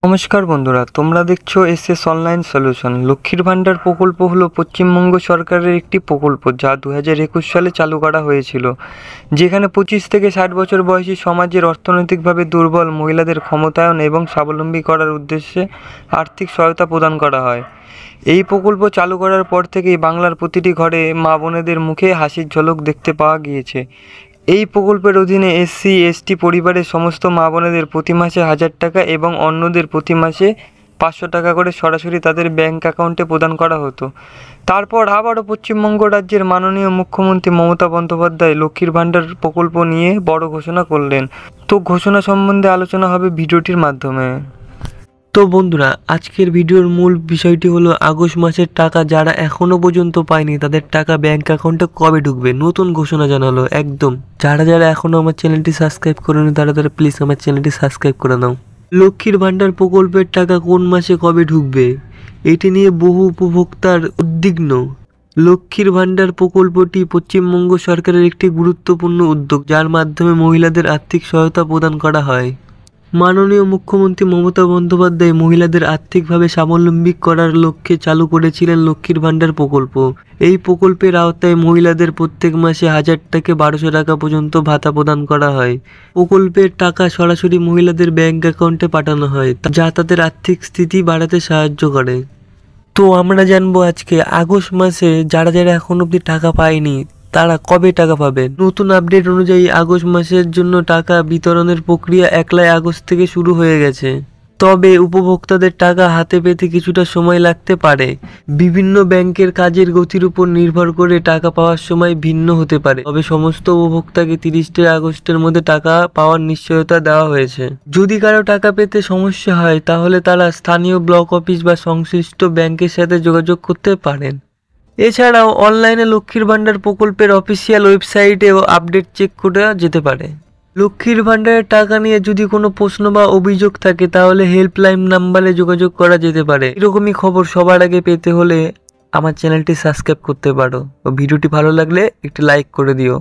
নমস্কার বন্ধুরা, তোমরা দেখছো এসএস অনলাইন সলিউশন। লক্ষ্মীর ভাণ্ডার প্রকল্প হলো পশ্চিমবঙ্গ সরকারের একটি প্রকল্প যা 2021 সালে চালু করা হয়েছিল, যেখানে 25 থেকে 60 বছর বয়সী সমাজের অর্থনৈতিকভাবে দুর্বল মহিলাদের ক্ষমতায়ন এবং স্বাবলম্বী করার উদ্দেশ্যে আর্থিক সহায়তা প্রদান করা হয়। এই প্রকল্প চালু করার পর থেকেই বাংলার প্রতিটি ঘরে মা বোনেদের মুখে হাসির ঝলক দেখতে পাওয়া গিয়েছে। এই প্রকল্পের অধীনে SC/ST পরিবারের সমস্ত মা বোনেদের প্রতি মাসে 1000 টাকা এবং অন্যদের প্রতি মাসে 500 টাকা করে সরাসরি তাদের ব্যাংক অ্যাকাউন্টে প্রদান করা হতো। তারপর আবারও পশ্চিমবঙ্গ রাজ্যের মাননীয় মুখ্যমন্ত্রী মমতা বন্দ্যোপাধ্যায় লক্ষ্মীর ভাণ্ডার প্রকল্প নিয়ে বড় ঘোষণা করলেন। তো ঘোষণা সম্বন্ধে আলোচনা হবে ভিডিওটির মাধ্যমে। তো বন্ধুরা, আজকের ভিডিওর মূল বিষয়টি হলো আগস্ট মাসের টাকা যারা এখনো পর্যন্ত পায়নি তাদের টাকা ব্যাংক অ্যাকাউন্টে কবে ঢুকবে। নতুন ঘোষণা জানালো একদম। যারা এখনো আমার চ্যানেলটি সাবস্ক্রাইব করেনি তারা প্লিজ আমার চ্যানেলটি সাবস্ক্রাইব করে নাও। লক্ষ্মীর ভাণ্ডার প্রকল্পের টাকা কোন মাসে কবে ঢুকবে এটি নিয়ে বহু উপভোক্তার উদ্বিগ্ন। লক্ষ্মীর ভাণ্ডার প্রকল্পটি পশ্চিমবঙ্গ সরকারের একটি গুরুত্বপূর্ণ উদ্যোগ যার মাধ্যমে মহিলাদের আর্থিক সহায়তা প্রদান করা হয়। মাননীয় মুখ্যমন্ত্রী মমতা বন্দ্যোপাধ্যায় মহিলাদের আর্থিকভাবে স্বাবলম্বী করার লক্ষ্যে চালু করেছিলেন লক্ষ্মীর ভাণ্ডার প্রকল্প। এই প্রকল্পের আওতায় মহিলাদের প্রত্যেক মাসে 1000 থেকে 1200 টাকা পর্যন্ত ভাতা প্রদান করা হয়। প্রকল্পের টাকা সরাসরি মহিলাদের ব্যাংক অ্যাকাউন্টে পাঠানো হয়, যা তাদের আর্থিক স্থিতি বাড়াতে সাহায্য করে। তো আমরা জানবো আজকে আগস্ট মাসে যারা এখন অবধি টাকা পায়নি তারা কবে টাকা পাবে। নতুন আপডেট অনুযায়ী আগস্ট মাসের জন্য টাকা বিতরণের প্রক্রিয়া 1 আগস্ট থেকে শুরু হয়ে গেছে। তবে উপভোক্তাদের টাকা হাতে পেতে কিছুটা সময় লাগতে পারে। বিভিন্ন ব্যাংকের কাজের গতির উপর নির্ভর করে টাকা পাওয়ার সময় ভিন্ন হতে পারে। তবে সমস্ত উপভোক্তাকে 30 আগস্টের মধ্যে টাকা পাওয়ার নিশ্চয়তা দেওয়া হয়েছে। যদি কারো টাকা পেতে সমস্যা হয় তাহলে তারা স্থানীয় ব্লক অফিস বা সংশ্লিষ্ট ব্যাংকের সাথে যোগাযোগ করতে পারেন। এছাড়াও অনলাইনে লক্ষ্মীর ভাণ্ডার প্রকল্পের অফিসিয়াল ওয়েবসাইটেও আপডেট চেক করা যেতে পারে। লক্ষ্মীর ভাণ্ডারের টাকা নিয়ে যদি কোনো প্রশ্ন বা অভিযোগ থাকে তাহলে হেল্পলাইন নাম্বারে যোগাযোগ করা যেতে পারে। এরকমই খবর সবার আগে পেতে হলে আমার চ্যানেলটি সাবস্ক্রাইব করতে পারো। ভিডিওটি ভালো লাগলে একটি লাইক করে দিও।